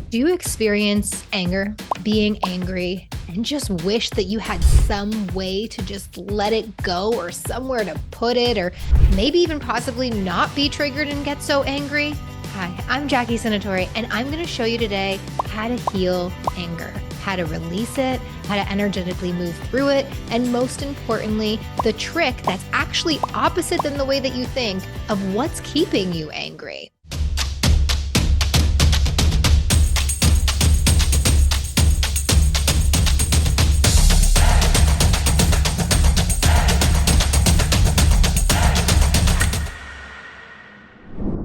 Do you experience anger, being angry, and just wish that you had some way to just let it go or somewhere to put it, or maybe even possibly not be triggered and get so angry? Hi, I'm Jackie Senatore, and I'm going to show you today how to heal anger, how to release it, how to energetically move through it, and most importantly, the trick that's actually opposite than the way that you think of what's keeping you angry.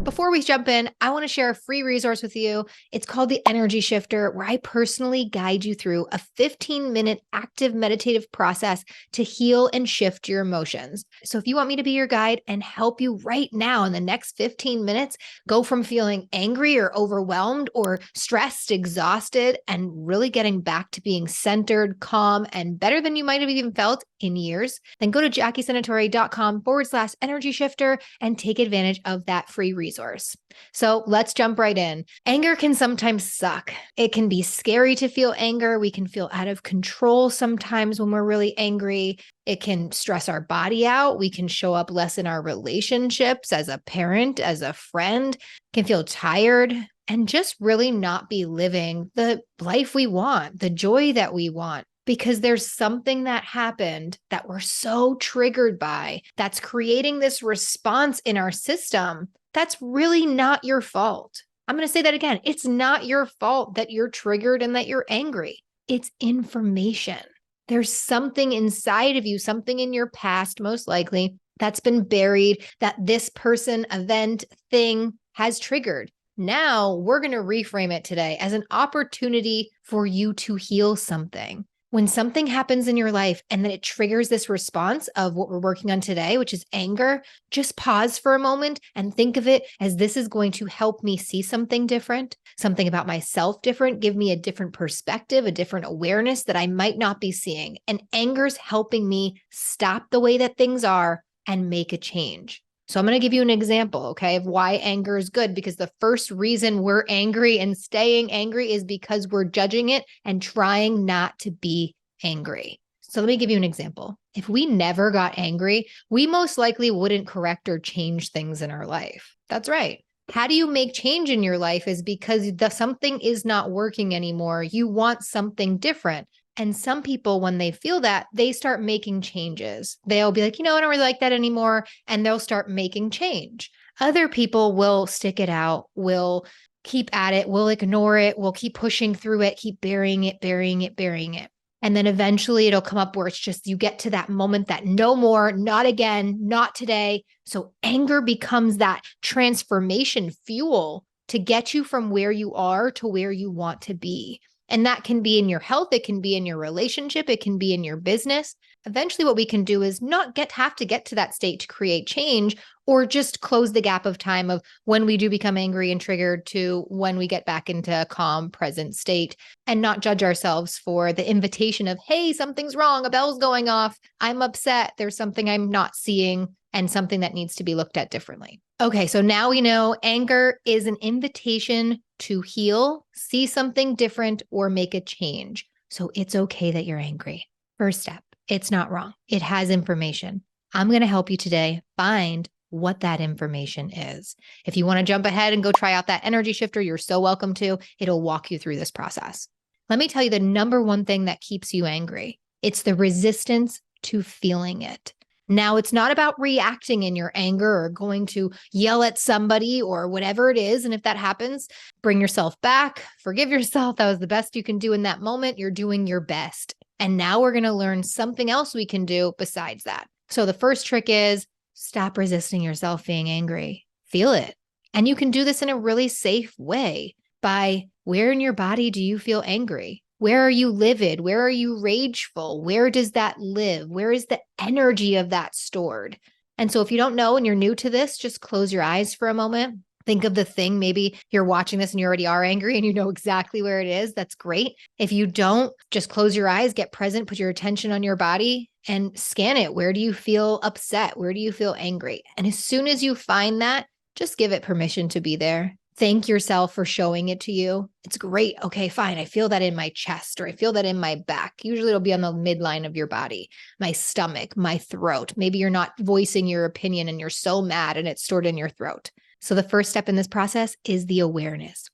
Before we jump in, I want to share a free resource with you. It's called the Energy Shifter, where I personally guide you through a 15-minute active meditative process to heal and shift your emotions. So if you want me to be your guide and help you right now in the next 15 minutes, go from feeling angry or overwhelmed or stressed, exhausted, and really getting back to being centered, calm, and better than you might have even felt in years, then go to JackieSenatore.com/energy shifter and take advantage of that free resource. So let's jump right in. Anger can sometimes suck. It can be scary to feel anger. We can feel out of control sometimes when we're really angry. It can stress our body out. We can show up less in our relationships as a parent, as a friend, can feel tired, and just really not be living the life we want, the joy that we want. Because there's something that happened that we're so triggered by that's creating this response in our system that's really not your fault. I'm going to say that again. It's not your fault that you're triggered and that you're angry. It's information. There's something inside of you, something in your past, most likely, that's been buried that this person, event, thing has triggered. Now we're going to reframe it today as an opportunity for you to heal something. When something happens in your life and then it triggers this response of what we're working on today, which is anger, just pause for a moment and think of it as this is going to help me see something different, something about myself different, give me a different perspective, a different awareness that I might not be seeing. And anger's helping me stop the way that things are and make a change. So I'm going to give you an example, okay, of why anger is good, because the first reason we're angry and staying angry is because we're judging it and trying not to be angry. So let me give you an example. If we never got angry, we most likely wouldn't correct or change things in our life. That's right. How do you make change in your life is because something is not working anymore. You want something different. And some people, when they feel that, they start making changes. They'll be like, I don't really like that anymore. And they'll start making change. Other people will stick it out, will keep at it, will ignore it, will keep pushing through it, keep burying it, burying it, burying it. And then eventually it'll come up where it's just you get to that moment that no more, not again, not today. So anger becomes that transformation fuel to get you from where you are to where you want to be. And that can be in your health. It can be in your relationship. It can be in your business. Eventually, what we can do is not have to get to that state to create change, or just close the gap of time of when we do become angry and triggered to when we get back into a calm, present state, and not judge ourselves for the invitation of, hey, something's wrong. A bell's going off. I'm upset. There's something I'm not seeing and something that needs to be looked at differently. Okay, so now we know anger is an invitation to heal, see something different, or make a change. So it's okay that you're angry. First step, it's not wrong. It has information. I'm going to help you today find what that information is. If you want to jump ahead and go try out that energy shifter, you're so welcome to. It'll walk you through this process. Let me tell you the number one thing that keeps you angry. It's the resistance to feeling it. Now, it's not about reacting in your anger or going to yell at somebody or whatever it is. And if that happens, bring yourself back, forgive yourself. That was the best you can do in that moment. You're doing your best. And now we're going to learn something else we can do besides that. So the first trick is stop resisting yourself being angry. Feel it. And you can do this in a really safe way by where in your body do you feel angry? Where are you livid? Where are you rageful? Where does that live? Where is the energy of that stored? And so if you don't know and you're new to this, just close your eyes for a moment. Think of the thing. Maybe you're watching this and you already are angry and you know exactly where it is. That's great. If you don't, just close your eyes, get present, put your attention on your body and scan it. Where do you feel upset? Where do you feel angry? And as soon as you find that, just give it permission to be there. Thank yourself for showing it to you. It's great. Okay, fine. I feel that in my chest or I feel that in my back. Usually it'll be on the midline of your body, my stomach, my throat. Maybe you're not voicing your opinion and you're so mad and it's stored in your throat. So the first step in this process is the awareness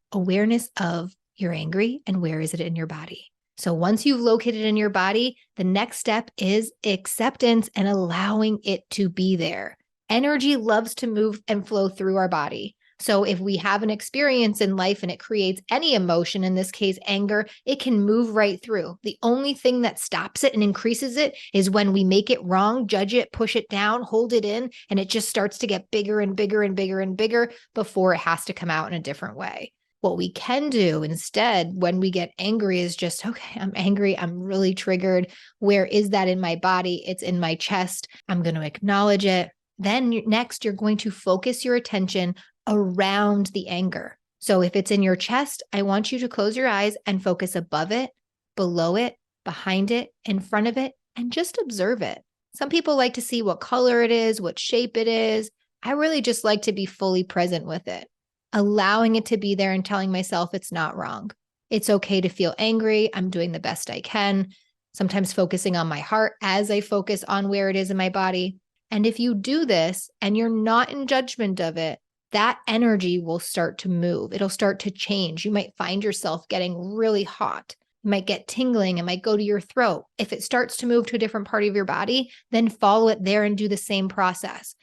of you're angry and where is it in your body. So once you've located it in your body, the next step is acceptance and allowing it to be there. Energy loves to move and flow through our body. So if we have an experience in life and it creates any emotion, in this case, anger, it can move right through. The only thing that stops it and increases it is when we make it wrong, judge it, push it down, hold it in, and it just starts to get bigger and bigger and bigger and bigger before it has to come out in a different way. What we can do instead when we get angry is just, okay, I'm angry. I'm really triggered. Where is that in my body? It's in my chest. I'm going to acknowledge it. Then next, you're going to focus your attention around the anger. So if it's in your chest, I want you to close your eyes and focus above it, below it, behind it, in front of it, and just observe it. Some people like to see what color it is, what shape it is. I really just like to be fully present with it, allowing it to be there and telling myself it's not wrong. It's okay to feel angry. I'm doing the best I can. Sometimes focusing on my heart as I focus on where it is in my body. And if you do this and you're not in judgment of it, that energy will start to move. It'll start to change. You might find yourself getting really hot. You might get tingling. It might go to your throat. If it starts to move to a different part of your body, then follow it there and do the same process.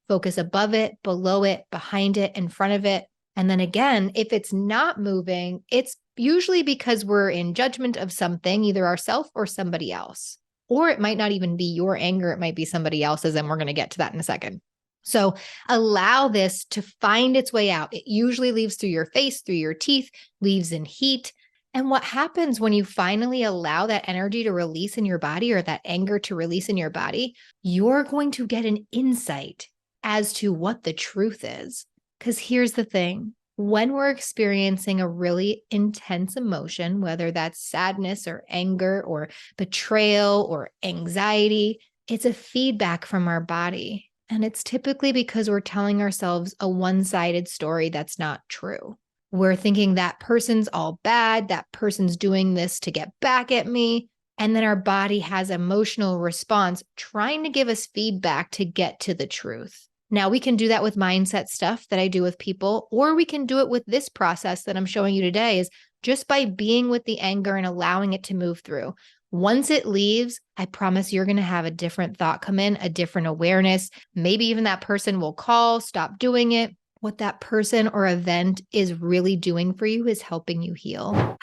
Focus above it, below it, behind it, in front of it. And then again, if it's not moving, it's usually because we're in judgment of something, either ourselves or somebody else. Or it might not even be your anger. It might be somebody else's. And we're going to get to that in a second. So allow this to find its way out. It usually leaves through your face, through your teeth, leaves in heat. And what happens when you finally allow that energy to release in your body or that anger to release in your body, you're going to get an insight as to what the truth is. Because here's the thing. When we're experiencing a really intense emotion, whether that's sadness or anger or betrayal or anxiety, it's a feedback from our body. And it's typically because we're telling ourselves a one-sided story that's not true. We're thinking that person's all bad, that person's doing this to get back at me. And then our body has emotional response trying to give us feedback to get to the truth. Now we can do that with mindset stuff that I do with people, or we can do it with this process that I'm showing you today is just by being with the anger and allowing it to move through. Once it leaves, I promise you're going to have a different thought come in, a different awareness. Maybe even that person will call, stop doing it. What that person or event is really doing for you is helping you heal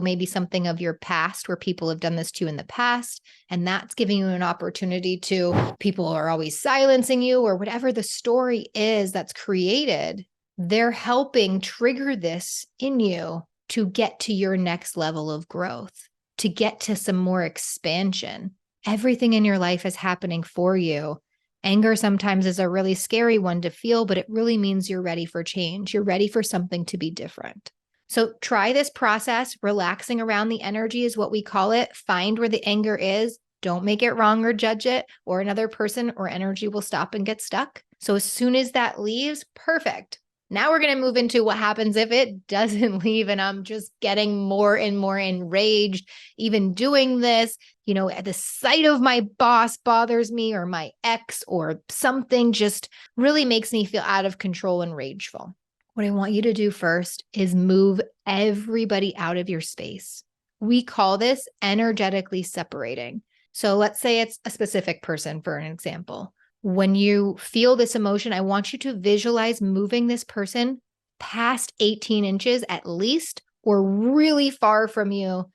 maybe something of your past where people have done this to you in the past. And that's giving you an opportunity to, people are always silencing you or whatever the story is that's created. They're helping trigger this in you to get to your next level of growth, to get to some more expansion. Everything in your life is happening for you. Anger sometimes is a really scary one to feel, but it really means you're ready for change. You're ready for something to be different. So try this process. Relaxing around the energy is what we call it. Find where the anger is. Don't make it wrong or judge it, or another person or energy will stop and get stuck. So as soon as that leaves, perfect. Now we're going to move into what happens if it doesn't leave and I'm just getting more and more enraged, even doing this, the sight of my boss bothers me or my ex or something just really makes me feel out of control and rageful. What I want you to do first is move everybody out of your space. We call this energetically separating. So let's say it's a specific person, for an example. When you feel this emotion, I want you to visualize moving this person past 18 inches at least, or really far from you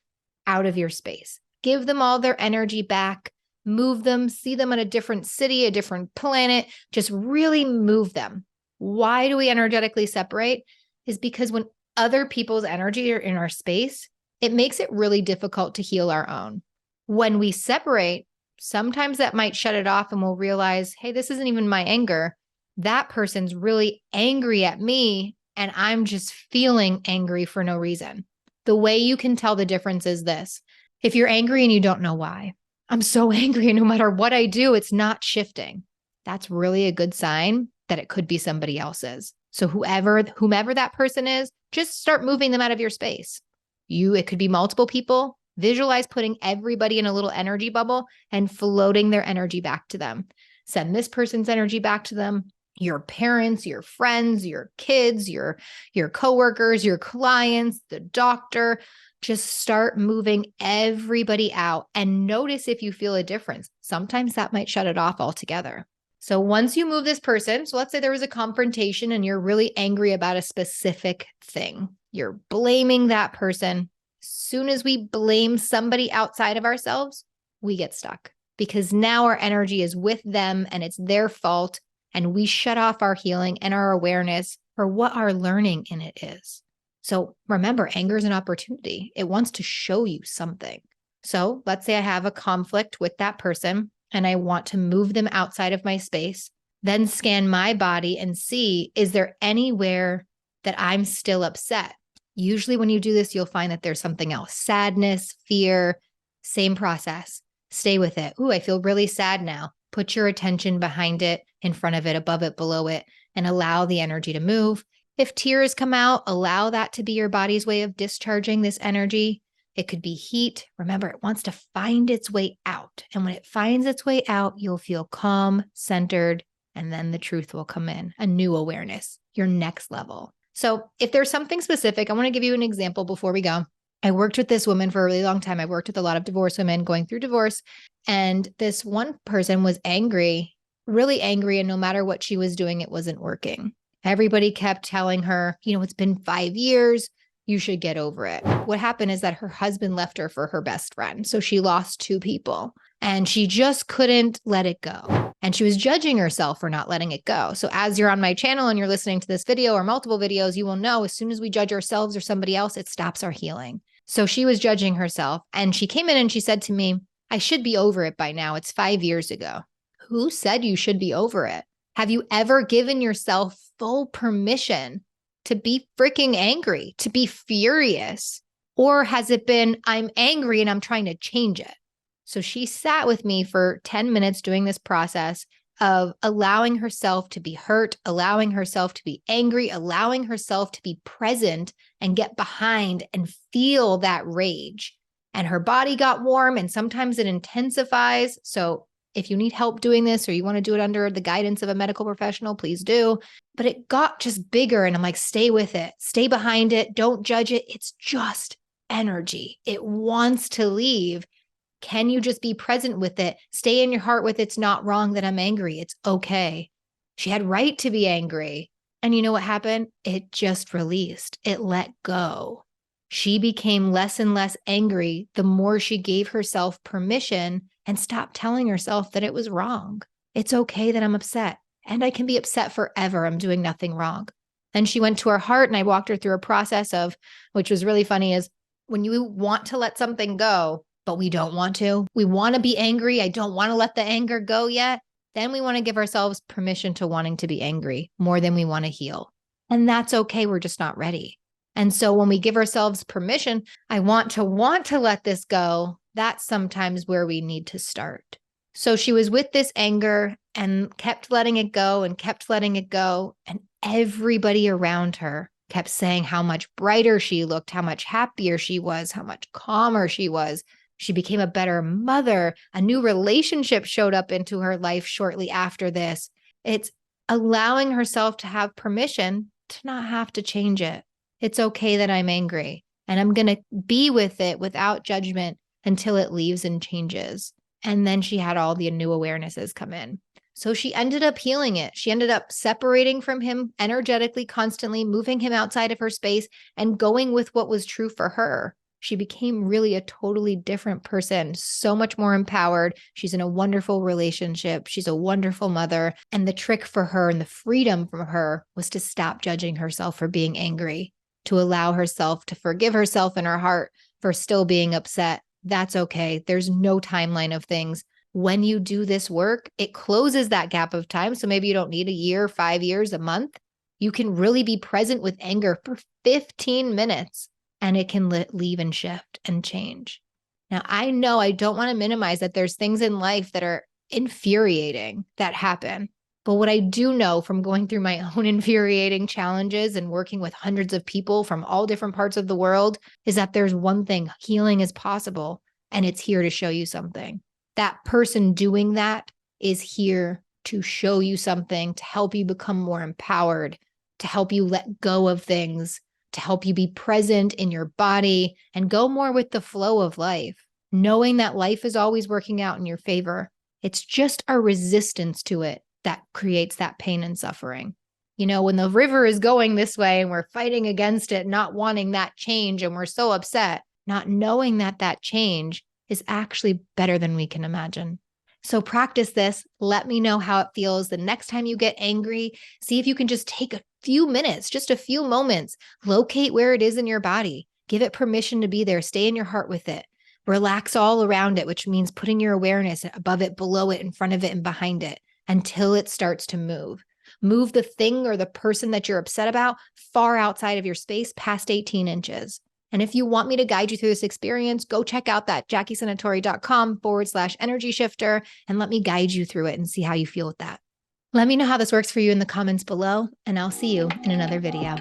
out of your space. Give them all their energy back, move them, see them in a different city, a different planet, just really move them. Why do we energetically separate? Is because when other people's energy are in our space, it makes it really difficult to heal our own. When we separate, sometimes that might shut it off and we'll realize, hey, this isn't even my anger. That person's really angry at me and I'm just feeling angry for no reason. The way you can tell the difference is this. If you're angry and you don't know why, I'm so angry and no matter what I do, it's not shifting. That's really a good sign that it could be somebody else's. So whomever that person is, just start moving them out of your space. It could be multiple people. Visualize putting everybody in a little energy bubble and floating their energy back to them. Send this person's energy back to them. Your parents, your friends, your kids, your coworkers, your clients, the doctor. Just start moving everybody out and notice if you feel a difference. Sometimes that might shut it off altogether. So once you move this person, so let's say there was a confrontation and you're really angry about a specific thing. You're blaming that person. As soon as we blame somebody outside of ourselves, we get stuck because now our energy is with them and it's their fault. And we shut off our healing and our awareness for what our learning in it is. So remember, anger is an opportunity. It wants to show you something. So let's say I have a conflict with that person and I want to move them outside of my space, then scan my body and see, is there anywhere that I'm still upset? Usually when you do this, you'll find that there's something else. Sadness, fear, same process. Stay with it. Ooh, I feel really sad now. Put your attention behind it, in front of it, above it, below it, and allow the energy to move. If tears come out, allow that to be your body's way of discharging this energy. It could be heat. Remember, it wants to find its way out. And when it finds its way out, you'll feel calm, centered, and then the truth will come in, a new awareness, your next level. So if there's something specific, I want to give you an example before we go. I worked with this woman for a really long time. I worked with a lot of divorced women going through divorce. And this one person was angry, really angry. And no matter what she was doing, it wasn't working. Everybody kept telling her, it's been 5 years. You should get over it. What happened is that her husband left her for her best friend. So she lost 2 people and she just couldn't let it go. And she was judging herself for not letting it go. So as you're on my channel and you're listening to this video or multiple videos, you will know as soon as we judge ourselves or somebody else, it stops our healing. So she was judging herself and she came in and she said to me, I should be over it by now. It's 5 years ago. Who said you should be over it? Have you ever given yourself full permission to be freaking angry, to be furious? Or has it been, I'm angry and I'm trying to change it? So she sat with me for 10 minutes doing this process of allowing herself to be hurt, allowing herself to be angry, allowing herself to be present and get behind and feel that rage. And her body got warm and sometimes it intensifies. So if you need help doing this or you want to do it under the guidance of a medical professional, please do. But it got just bigger and I'm like, stay with it, stay behind it, don't judge it. It's just energy. It wants to leave. Can you just be present with it? Stay in your heart with it's not wrong that I'm angry. It's okay. She had right to be angry. And you know what happened? It just released. It let go. She became less and less angry the more she gave herself permission and stopped telling herself that it was wrong. It's okay that I'm upset and I can be upset forever. I'm doing nothing wrong. Then she went to her heart and I walked her through a process of, which was really funny, is when you want to let something go, but we don't want to, we want to be angry. I don't want to let the anger go yet. Then we want to give ourselves permission to wanting to be angry more than we want to heal. And that's okay. We're just not ready. And so when we give ourselves permission, I want to let this go. That's sometimes where we need to start. So she was with this anger and kept letting it go and kept letting it go. And everybody around her kept saying how much brighter she looked, how much happier she was, how much calmer she was. She became a better mother. A new relationship showed up into her life shortly after this. It's allowing herself to have permission to not have to change it. It's okay that I'm angry and I'm going to be with it without judgment until it leaves and changes. And then she had all the new awarenesses come in. So she ended up healing it. She ended up separating from him energetically, constantly moving him outside of her space and going with what was true for her. She became really a totally different person, so much more empowered. She's in a wonderful relationship. She's a wonderful mother. And the trick for her and the freedom from her was to stop judging herself for being angry, to allow herself to forgive herself in her heart for still being upset. That's okay. There's no timeline of things. When you do this work, it closes that gap of time. So maybe you don't need a year, 5 years, a month. You can really be present with anger for 15 minutes and it can leave and shift and change. Now, I know I don't want to minimize that there's things in life that are infuriating that happen. But what I do know from going through my own infuriating challenges and working with hundreds of people from all different parts of the world is that there's one thing: healing is possible, and it's here to show you something. That person doing that is here to show you something, to help you become more empowered, to help you let go of things, to help you be present in your body and go more with the flow of life, knowing that life is always working out in your favor. It's just our resistance to it that creates that pain and suffering. You know, when the river is going this way and we're fighting against it, not wanting that change, and we're so upset, not knowing that that change is actually better than we can imagine. So practice this. Let me know how it feels the next time you get angry. See if you can just take a few minutes, just a few moments, locate where it is in your body. Give it permission to be there. Stay in your heart with it. Relax all around it, which means putting your awareness above it, below it, in front of it, and behind it until it starts to move. Move the thing or the person that you're upset about far outside of your space, past 18 inches. And if you want me to guide you through this experience, go check out that JackieSenatori.com/energy shifter and let me guide you through it and see how you feel with that. Let me know how this works for you in the comments below, and I'll see you in another video.